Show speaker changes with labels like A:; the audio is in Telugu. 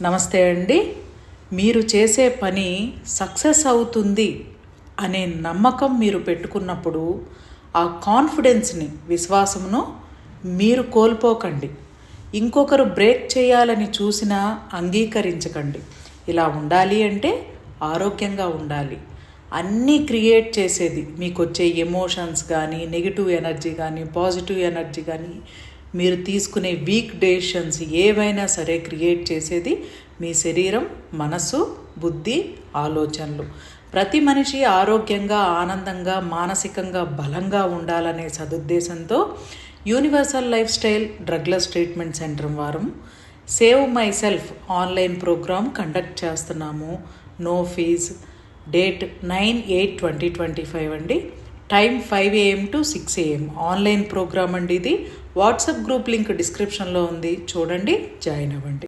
A: నమస్తే అండి. మీరు చేసే పని సక్సెస్ అవుతుంది అనే నమ్మకం మీరు పెట్టుకున్నప్పుడు ఆ కాన్ఫిడెన్స్ని, విశ్వాసమును మీరు కోల్పోకండి. ఇంకొకరు బ్రేక్ చేయాలని చూసినా అంగీకరించకండి. ఇలా ఉండాలి అంటే ఆరోగ్యంగా ఉండాలి. అన్నీ క్రియేట్ చేసేది మీకు వచ్చే ఎమోషన్స్ కానీ, నెగిటివ్ ఎనర్జీ కానీ, పాజిటివ్ ఎనర్జీ కానీ, మీరు తీసుకునే వీక్ డెసిషన్స్ ఏవైనా సరే క్రియేట్ చేసేది మీ శరీరం, మనసు, బుద్ధి, ఆలోచనలు. ప్రతి మనిషి ఆరోగ్యంగా, ఆనందంగా, మానసికంగా బలంగా ఉండాలనే సదుద్దేశంతో universal life style drugless treatment centre వారు save myself online programme conduct చేస్తున్నాము. No fees. డేట్ 9/8/2025 అండి. Time 5 AM to 6 AM. Online programme అండి ఇది. వాట్సాప్ గ్రూప్ లింక్ డిస్క్రిప్షన్లో ఉంది, చూడండి, జాయిన్ అవ్వండి.